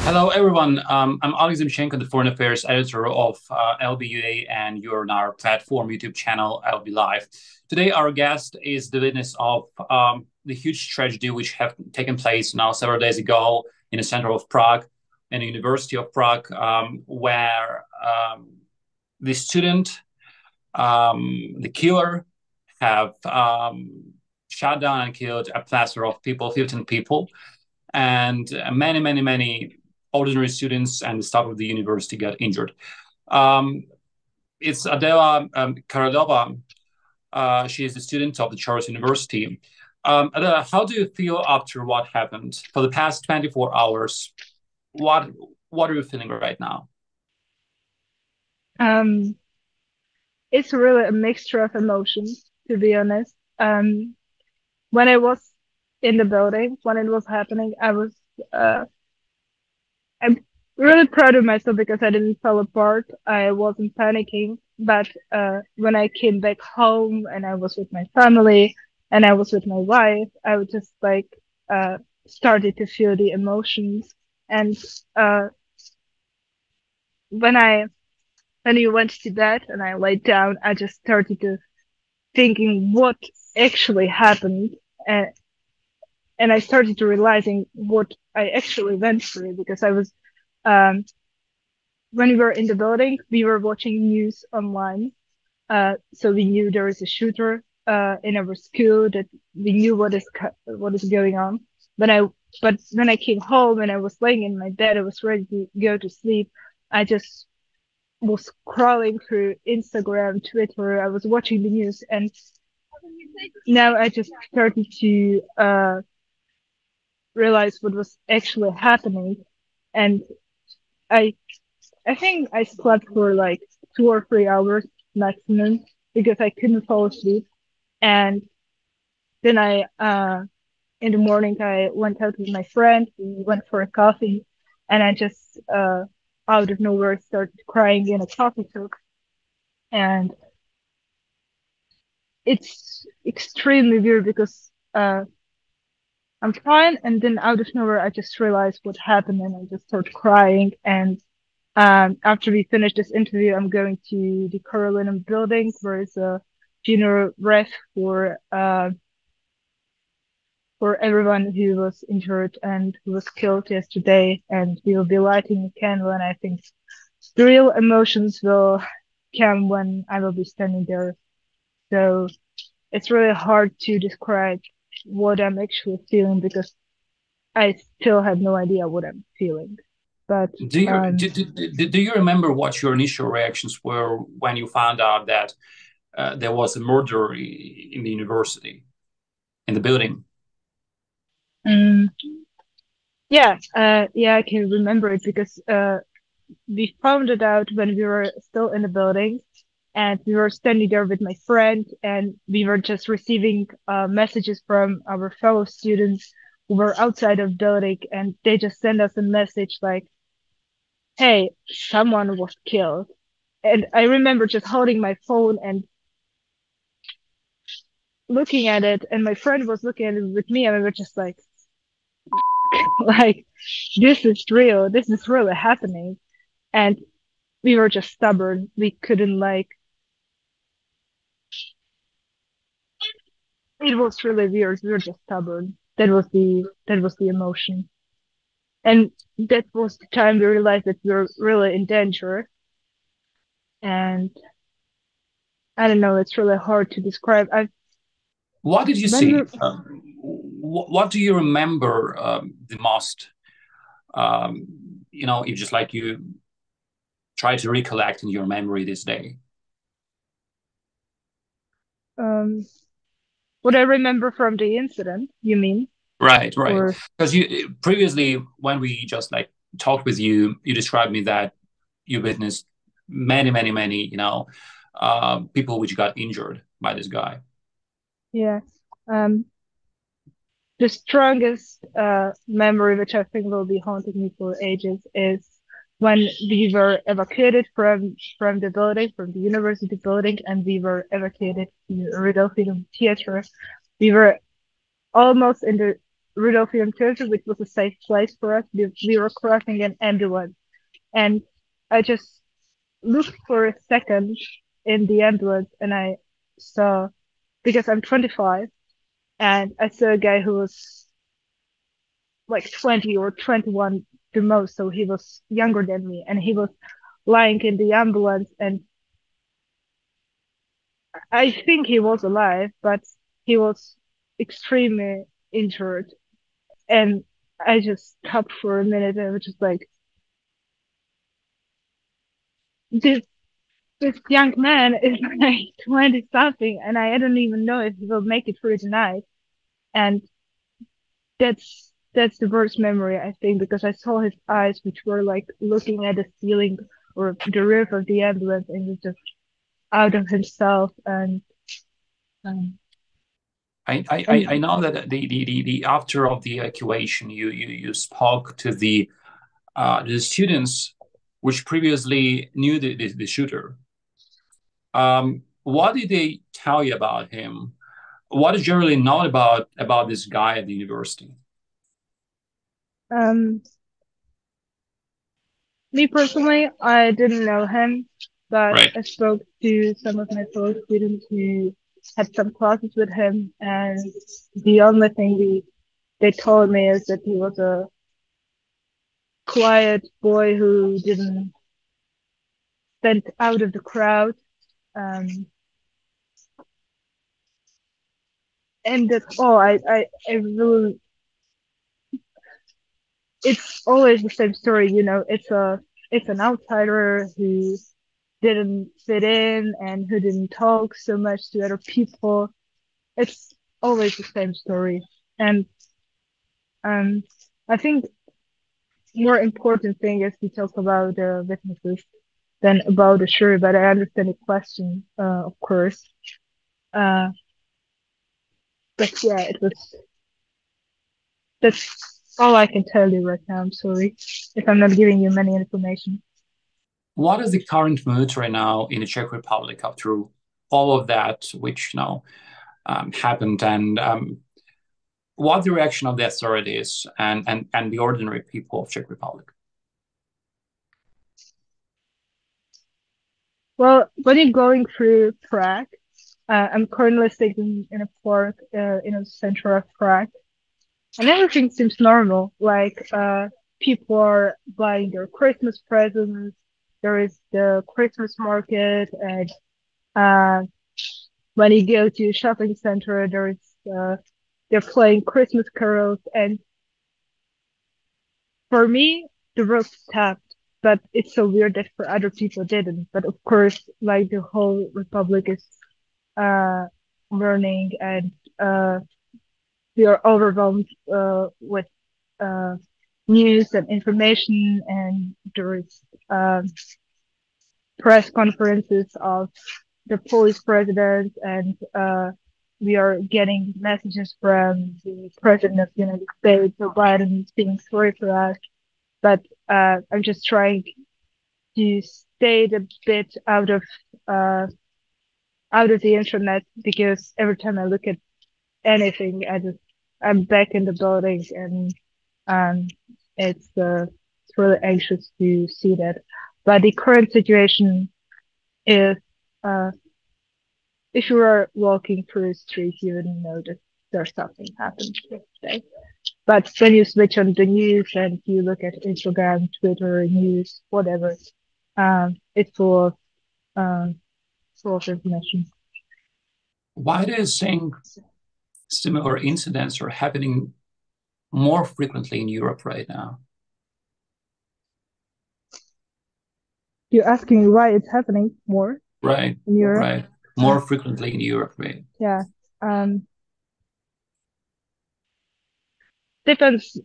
Hello, everyone. I'm Alex Zimchenko, the Foreign Affairs Editor of LBUA, and you're on our platform YouTube channel, LB Live. Today, our guest is the witness of the huge tragedy which have taken place now several days ago in the center of Prague, in the University of Prague, where the student, the killer, have shot down and killed a plethora of people, 15 people, and many ordinary students and the staff of the university got injured. Um, it's Adela Kарлova. She is a student of the Charles University. Adela, how do you feel after what happened for the past 24 hours? What what are you feeling right now? Um, it's really a mixture of emotions, to be honest. When I was in the building, when it was happening, uh, I'm really proud of myself because I didn't fall apart. I wasn't panicking. But when I came back home and I was with my family and I was with my wife, I was just like uh, started to feel the emotions. And uh, when I when you went to bed and I laid down, I just started to thinking what actually happened, and and I started to realizing what I actually went through because I was um when we were in the building, we were watching news online. So we knew there is a shooter in our school, that we knew what is going on. But I but when I came home and I was laying in my bed, I was ready to go to sleep. I just was scrolling through Instagram, Twitter. I was watching the news, and now I just started to realize what was actually happening. And I I think I slept for like 2 or 3 hours maximum because I couldn't fall asleep. And then I in the morning I went out with my friend. We went for a coffee, and I just out of nowhere started crying in a coffee shop. And it's extremely weird because I'm fine, and then out of nowhere, I just realized what happened, and I just started crying. And after we finish this interview, I'm going to the Kарлowому building, where it's a funeral wreath for everyone who was injured and who was killed yesterday. And we will be lighting a candle, and I think the real emotions will come when I will be standing there. So it's really hard to describe what I'm actually feeling because I still have no idea what I'm feeling. But Do you do you remember what your initial reactions were when you found out that there was a murder in the university, in the building? mm, yeah, yeah, I can remember it because we found it out when we were still in the building, and we were standing there with my friend, and we were just receiving messages from our fellow students who were outside of the building, and they just sent us a message like, "Hey, someone was killed." And I remember just holding my phone and looking at it, and my friend was looking at it with me, and we were just like, like, this is real. This is really happening. And we were just stubborn. We couldn't like, it was really weird. We were just stubborn. That was the emotion. And that was the time we realized that we were really in danger. And I don't know, it's really hard to describe. I What did you when we see? What do you remember the most? You just like you try to recollect in your memory this day. um what I remember from the incident, you mean? Right, right. Or Because you previously, when we just like talked with you, you described me that you witnessed many, people which got injured by this guy. yeah. Um the strongest memory, which I think will be haunting me for ages, is when we were evacuated from the building, from the university building, and we were evacuated to Rudolph Theater. We were almost in the Rudolphian Theater, which was a safe place for us. We were crossing an ambulance, and I just looked for a second in the ambulance, and I saw, because I'm 25, and I saw a guy who was like 20 or 21 the most, so he was younger than me, and he was lying in the ambulance, and I think he was alive, but he was extremely injured. And I just stopped for a minute and was just like, this this young man is like 20 something, and I don't even know if he will make it through the night. And that's the worst memory, I think, because I saw his eyes, which were like looking at the ceiling or the roof of the ambulance, and he was just out of himself. And um, I know that the after of the evacuation, you spoke to the students which previously knew the shooter. What did they tell you about him? What is generally known about this guy at the university? Me personally, I didn't know him, but Right. I spoke to some of my fellow students who had some classes with him, and the only thing they told me is that he was a quiet boy who didn't stand out of the crowd. And that's all. I really, it's always the same story, you know. It's an outsider who didn't fit in and who didn't talk so much to other people. It's always the same story. And I think more important thing is to talk about the witnesses than about the jury, but I understand the question, of course. But yeah, that's all I can tell you right now. I'm sorry if I'm not giving you many information. What is the current mood right now in the Czech Republic after all of that, which happened, and what the reaction of the authorities and the ordinary people of Czech Republic? Well, when you're going through Prague, I'm currently sitting in a park in the center of Prague, and everything seems normal. Like people are buying their Christmas presents. There is the Christmas market, and when you go to a shopping center, they're playing Christmas carols. And for me, the world stopped. But it's so weird that for other people didn't. But of course, like the whole republic is learning, and we are overwhelmed with news and information, and there is press conferences of the Polish president, and we are getting messages from the president of the United States, Joe Biden, being sorry for us. But I'm just trying to stay a bit out of the internet, because every time I look at anything, I'm back in the building, and it's really anxious to see that. But the current situation is, if you are walking through a street, you wouldn't know that there's something happened today. But when you switch on the news and you look at Instagram, Twitter, news, whatever, it's full of information. Why do you think similar incidents are happening more frequently in Europe right now? You're asking me why it's happening more? Right. In Europe? Right. More frequently in Europe, right? Yeah. Depends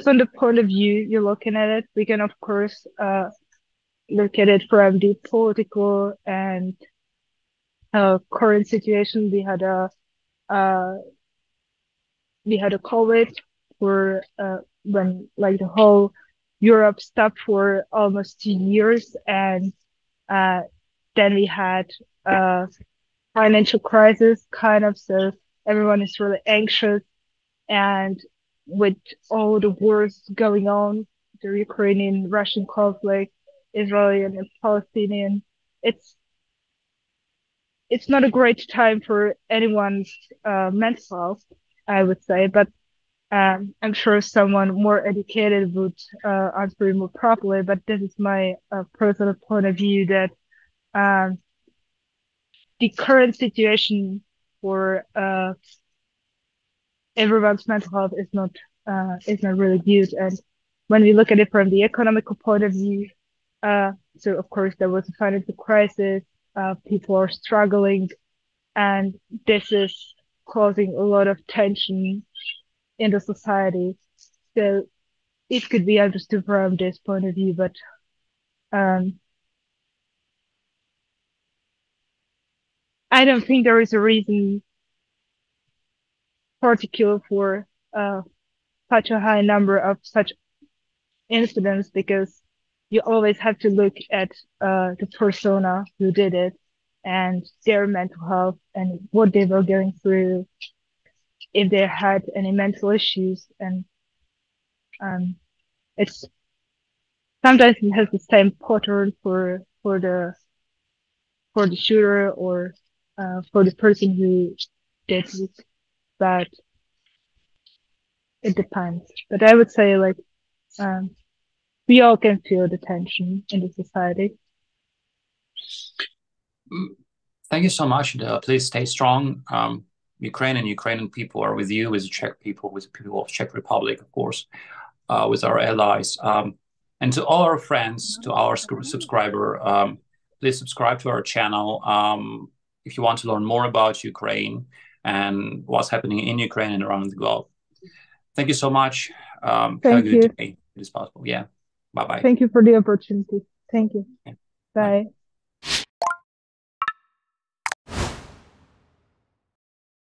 on the point of view you're looking at it. We can, of course, look at it from the political and current situation. We had a COVID for when like the whole Europe stopped for almost 2 years, and then we had a financial crisis, kind of. So everyone is really anxious, and with all the wars going on, the Ukrainian-Russian conflict, Israeli and Palestinian, it's not a great time for anyone's mental health, I would say, but I'm sure someone more educated would answer it more properly. But this is my personal point of view, that the current situation for everyone's mental health is not really good. And when we look at it from the economical point of view, so of course there was a financial crisis, people are struggling, and this is causing a lot of tension in the society. So it could be understood from this point of view, but I don't think there is a reason particular for such a high number of such incidents, because you always have to look at the persona who did it and their mental health and what they were going through, if they had any mental issues. And it's sometimes it has the same pattern for the shooter or for the person who did it, but it depends. But I would say, like, we all can feel the tension in the society. Thank you so much. Please stay strong. Ukraine and Ukrainian people are with you, with the Czech people, with the people of Czech Republic, of course, with our allies. And to all our friends, to our subscriber, please subscribe to our channel if you want to learn more about Ukraine and what's happening in Ukraine and around the globe. Thank you so much. Have a good day. It is possible. Yeah. Bye-bye. Thank you for the opportunity. Thank you. Yeah. Bye.